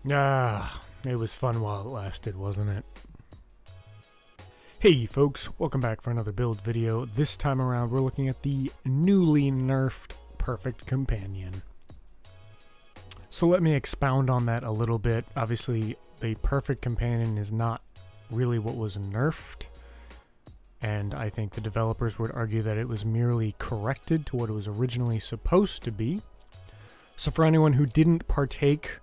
Ah, it was fun while it lasted, wasn't it? Hey folks, welcome back for another build video. This time around we're looking at the newly nerfed Perfect Companion. So let me expound on that a little bit. Obviously, the Perfect Companion is not really what was nerfed, and I think the developers would argue that it was merely corrected to what it was originally supposed to be. So for anyone who didn't partake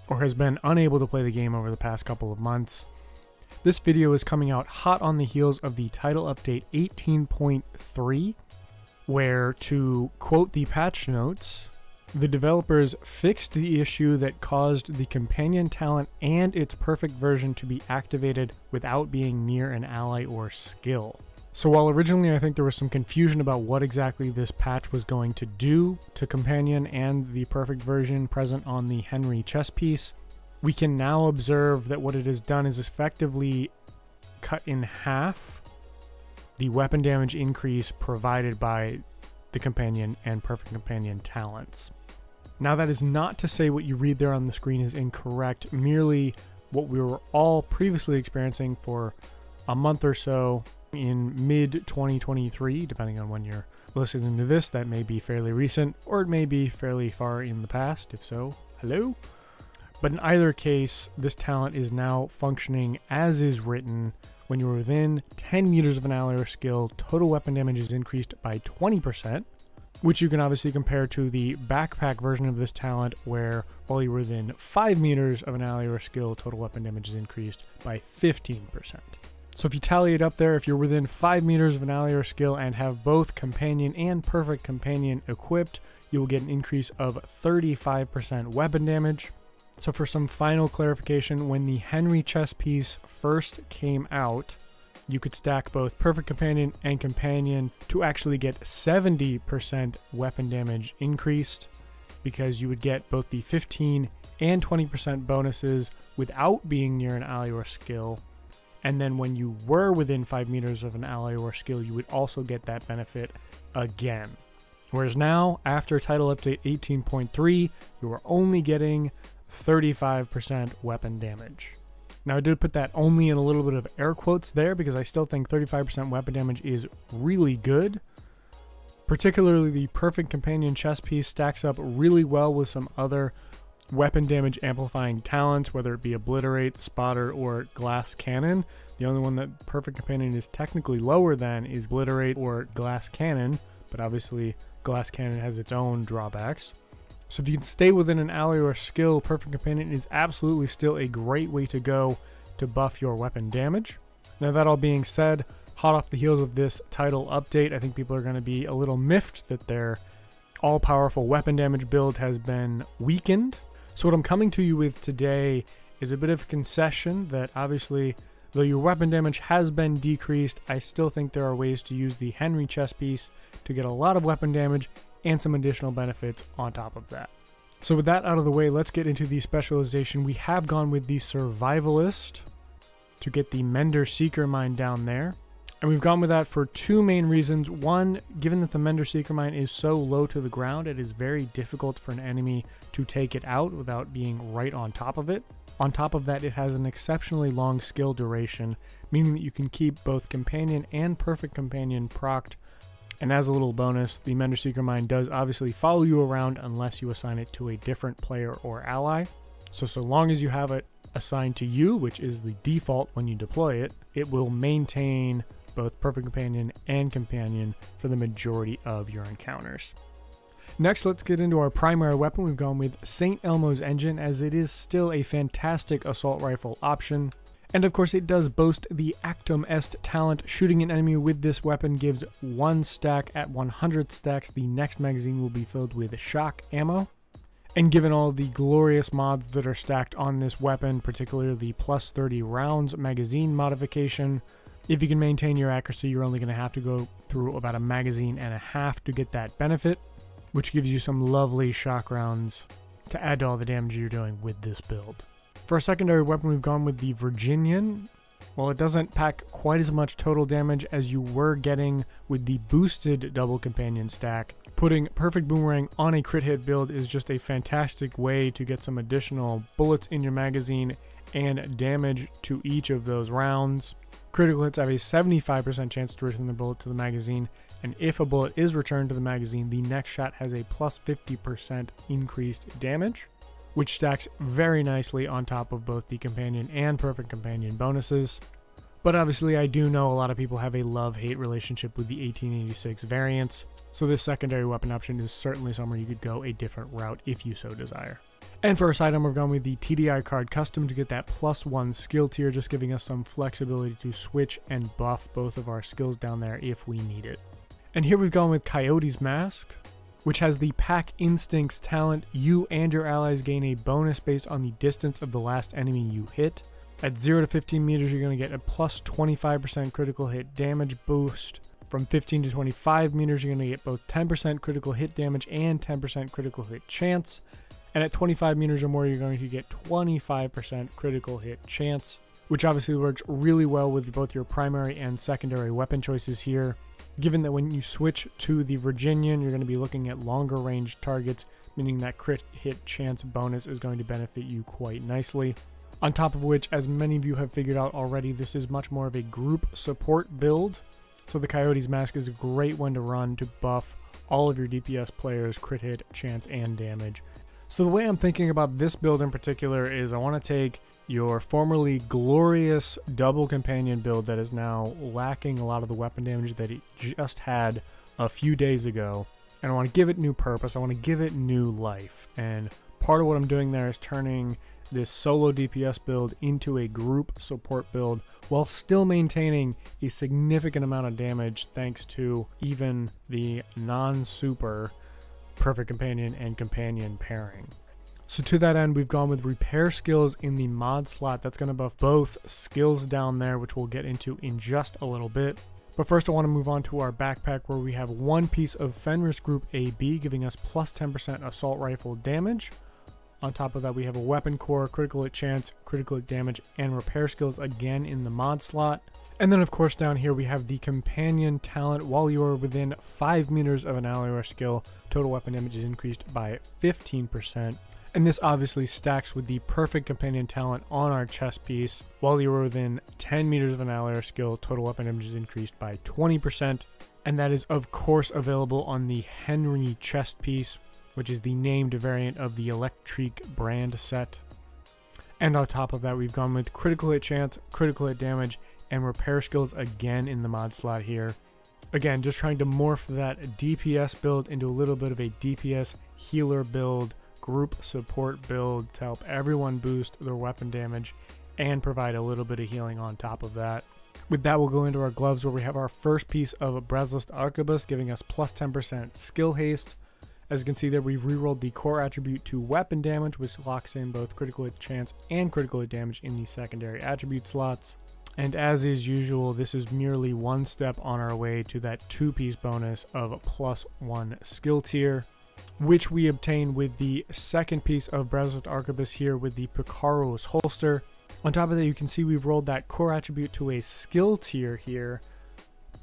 or has been unable to play the game over the past couple of months, this video is coming out hot on the heels of the title update 18.3, where, to quote the patch notes, the developers fixed the issue that caused the companion talent and its perfect version to be activated without being near an ally or skill. So while originally I think there was some confusion about what exactly this patch was going to do to companion and the perfect version present on the Henri chess piece, we can now observe that what it has done is effectively cut in half the weapon damage increase provided by the companion and perfect companion talents. Now that is not to say what you read there on the screen is incorrect, merely what we were all previously experiencing for a month or so in mid-2023, depending on when you're listening to this. That may be fairly recent, or it may be fairly far in the past. If so, hello. But in either case, this talent is now functioning as is written. When you're within 10 meters of an ally or skill, total weapon damage is increased by 20%, which you can obviously compare to the backpack version of this talent, where while you're within 5 meters of an ally or skill, total weapon damage is increased by 15%. So if you tally it up there, if you're within 5 meters of an ally or skill and have both Companion and Perfect Companion equipped, you will get an increase of 35% weapon damage. So for some final clarification, when the Henri chess piece first came out, you could stack both Perfect Companion and Companion to actually get 70% weapon damage increased, because you would get both the 15 and 20% bonuses without being near an ally or skill. And then when you were within 5 meters of an ally or skill, you would also get that benefit again. Whereas now, after title update 18.3, you are only getting 35% weapon damage. Now I did put that only in a little bit of air quotes there, because I still think 35% weapon damage is really good. Particularly the Perfect Companion chess piece stacks up really well with some other weapon damage amplifying talents, whether it be Obliterate, Spotter, or Glass Cannon. The only one that Perfect Companion is technically lower than is Obliterate or Glass Cannon, but obviously Glass Cannon has its own drawbacks. So if you can stay within an ally or skill, Perfect Companion is absolutely still a great way to go to buff your weapon damage. Now that all being said, hot off the heels of this title update, I think people are going to be a little miffed that their all-powerful weapon damage build has been weakened. So what I'm coming to you with today is a bit of a concession that, obviously, though your weapon damage has been decreased, I still think there are ways to use the Henri chess piece to get a lot of weapon damage and some additional benefits on top of that. So with that out of the way, let's get into the specialization. We have gone with the Survivalist to get the Mender Seeker Mine down there. And we've gone with that for two main reasons. One, given that the Mender Seeker Mine is so low to the ground, it is very difficult for an enemy to take it out without being right on top of it. On top of that, it has an exceptionally long skill duration, meaning that you can keep both Companion and Perfect Companion procced. And as a little bonus, the Mender Seeker Mine does obviously follow you around unless you assign it to a different player or ally. So long as you have it assigned to you, which is the default when you deploy it, it will maintain both Perfect Companion and Companion for the majority of your encounters. Next, let's get into our primary weapon. We've gone with St. Elmo's Engine, as it is still a fantastic assault rifle option. And of course, it does boast the Actum Est talent. Shooting an enemy with this weapon gives 1 stack. At 100 stacks, the next magazine will be filled with shock ammo. And given all the glorious mods that are stacked on this weapon, particularly the plus 30 rounds magazine modification, if you can maintain your accuracy, you're only going to have to go through about a magazine and a half to get that benefit, which gives you some lovely shock rounds to add to all the damage you're doing with this build. For our secondary weapon, we've gone with the Virginian. While it doesn't pack quite as much total damage as you were getting with the boosted double companion stack, Putting Perfect Boomerang on a crit hit build is just a fantastic way to get some additional bullets in your magazine and damage to each of those rounds. Critical hits have a 75% chance to return the bullet to the magazine, and if a bullet is returned to the magazine, the next shot has a plus 50% increased damage, which stacks very nicely on top of both the Companion and Perfect Companion bonuses. But obviously I do know a lot of people have a love-hate relationship with the 1886 variants, so this secondary weapon option is certainly somewhere you could go a different route if you so desire. And for our side item, we're going with the TDI card custom to get that +1 skill tier, just giving us some flexibility to switch and buff both of our skills down there if we need it. And here we've gone with Coyote's Mask, which has the Pack Instincts talent. You and your allies gain a bonus based on the distance of the last enemy you hit. At 0 to 15 meters, you're going to get a plus 25% critical hit damage boost. From 15 to 25 meters, you're going to get both 10% critical hit damage and 10% critical hit chance. And at 25 meters or more, you're going to get 25% critical hit chance, which obviously works really well with both your primary and secondary weapon choices here. Given that when you switch to the Virginian, you're going to be looking at longer range targets, meaning that crit hit chance bonus is going to benefit you quite nicely. On top of which, as many of you have figured out already, this is much more of a group support build. So the Coyote's Mask is a great one to run to buff all of your DPS players' crit hit, chance, and damage. So the way I'm thinking about this build in particular is I want to take your formerly glorious double companion build that is now lacking a lot of the weapon damage that it just had a few days ago, and I want to give it new purpose. I want to give it new life, and part of what I'm doing there is turning this solo DPS build into a group support build while still maintaining a significant amount of damage thanks to even the non-super Perfect Companion and Companion pairing. So to that end, we've gone with repair skills in the mod slot. That's going to buff both skills down there, which we'll get into in just a little bit. But first I want to move on to our backpack, where we have one piece of Fenris Group AB giving us plus 10% assault rifle damage. On top of that, we have a weapon core, critical hit chance, critical hit damage, and repair skills again in the mod slot. And then of course down here we have the Companion talent. While you are within 5 meters of an ally or skill, total weapon damage is increased by 15%. And this obviously stacks with the Perfect Companion talent on our chest piece. While you are within 10 meters of an ally or skill, total weapon damage is increased by 20%. And that is of course available on the Henri chest piece, which is the named variant of the Electric brand set. And on top of that, we've gone with critical hit chance, critical hit damage, and repair skills again in the mod slot here. Again, just trying to morph that DPS build into a little bit of a DPS healer build, group support build to help everyone boost their weapon damage and provide a little bit of healing on top of that. With that, we'll go into our gloves, where we have our first piece of Brazilist Arquebus giving us plus 10% skill haste. As you can see there, we've rerolled the core attribute to weapon damage, which locks in both critical hit chance and critical hit damage in the secondary attribute slots. And as is usual, this is merely one step on our way to that 2-piece bonus of plus 1 skill tier, which we obtain with the second piece of Brazilist Arquebus here with the Picaro's holster. On top of that, you can see we've rolled that core attribute to a skill tier here.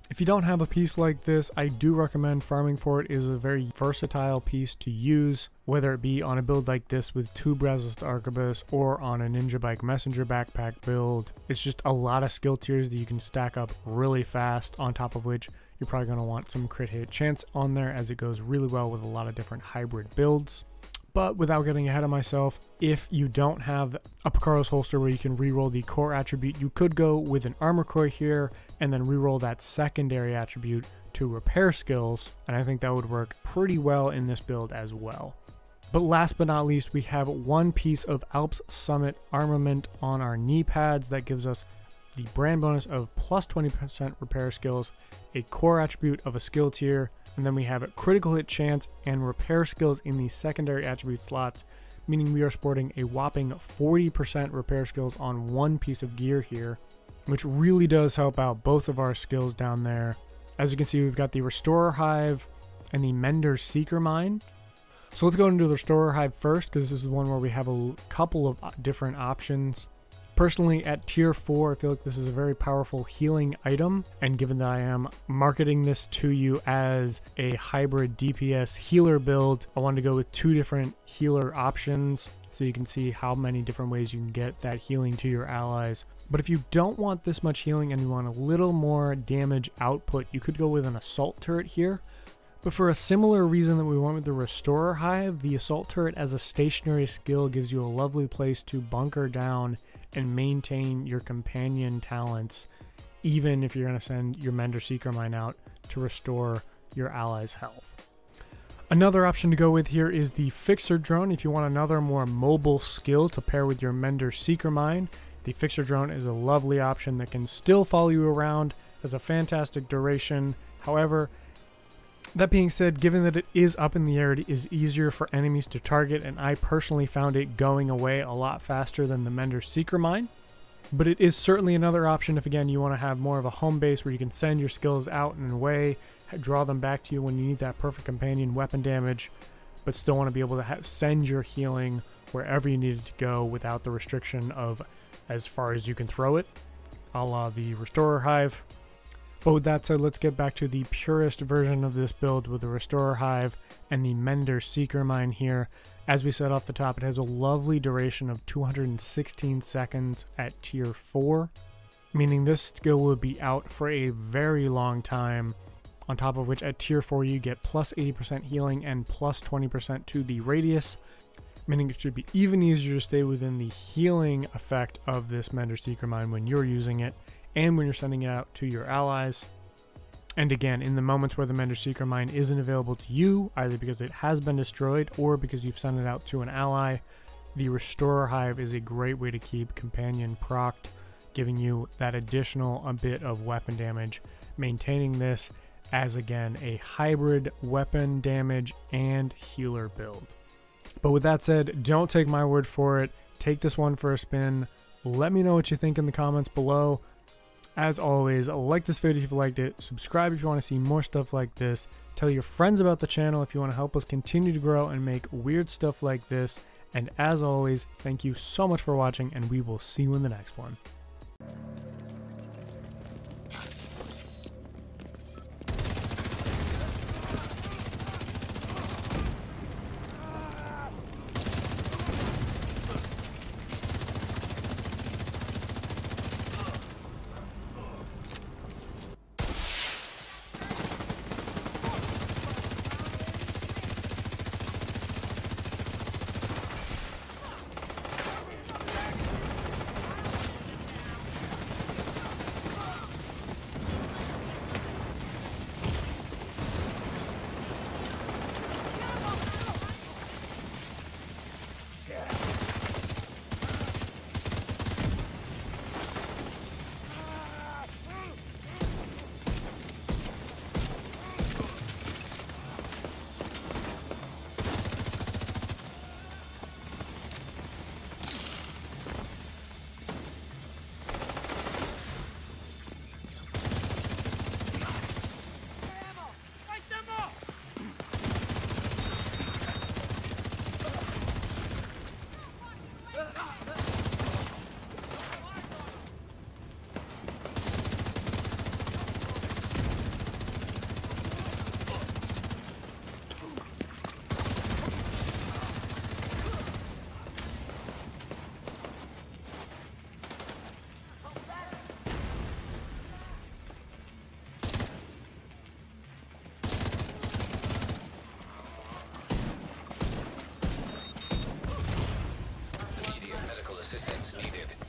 If you don't have a piece like this, I do recommend farming for it. It is a very versatile piece to use, whether it be on a build like this with 2 Brazilist Arquebus or on a Ninja Bike Messenger backpack build. It's just a lot of skill tiers that you can stack up really fast, on top of which you're probably going to want some crit hit chance on there, as it goes really well with a lot of different hybrid builds. But without getting ahead of myself, if you don't have a Picaro's holster where you can reroll the core attribute, you could go with an armor core here and then reroll that secondary attribute to repair skills, and I think that would work pretty well in this build as well. But last but not least, we have one piece of Alps Summit armament on our knee pads that gives us the brand bonus of plus 20% repair skills, a core attribute of a skill tier, and then we have a critical hit chance and repair skills in the secondary attribute slots, meaning we are sporting a whopping 40% repair skills on one piece of gear here, which really does help out both of our skills down there. As you can see, we've got the Restorer Hive and the Mender's Seeker Mine. So let's go into the Restorer Hive first, because this is one where we have a couple of different options. Personally, at tier 4, I feel like this is a very powerful healing item, and given that I am marketing this to you as a hybrid DPS healer build, I wanted to go with 2 different healer options so you can see how many different ways you can get that healing to your allies. But if you don't want this much healing and you want a little more damage output, you could go with an assault turret here. But for a similar reason that we went with the Restorer Hive, the Assault Turret as a stationary skill gives you a lovely place to bunker down and maintain your companion talents, even if you're going to send your Mender Seeker Mine out to restore your allies' health. Another option to go with here is the Fixer Drone. If you want another more mobile skill to pair with your Mender Seeker Mine, the Fixer Drone is a lovely option that can still follow you around, has a fantastic duration. However, that being said, given that it is up in the air, it is easier for enemies to target, and I personally found it going away a lot faster than the Mender Seeker Mine. But it is certainly another option if, again, you want to have more of a home base where you can send your skills out and away, draw them back to you when you need that perfect companion weapon damage, but still want to be able to send your healing wherever you need it to go without the restriction of as far as you can throw it, a la the Restorer Hive. But with that said, let's get back to the purest version of this build with the Restorer Hive and the Mender Seeker Mine here. As we said off the top, it has a lovely duration of 216 seconds at tier 4, meaning this skill will be out for a very long time, on top of which at tier 4 you get plus 80% healing and plus 20% to the radius, meaning it should be even easier to stay within the healing effect of this Mender Seeker Mine when you're using it, and when you're sending it out to your allies. And again, in the moments where the Mender Seeker Mine isn't available to you, either because it has been destroyed or because you've sent it out to an ally, the Restorer Hive is a great way to keep companion procced, giving you that additional bit of weapon damage, maintaining this as, again, a hybrid weapon damage and healer build. But with that said, don't take my word for it. Take this one for a spin. Let me know what you think in the comments below. As always, like this video if you liked it, subscribe if you want to see more stuff like this, tell your friends about the channel if you want to help us continue to grow and make weird stuff like this, and as always, thank you so much for watching, and we will see you in the next one. Assistance needed.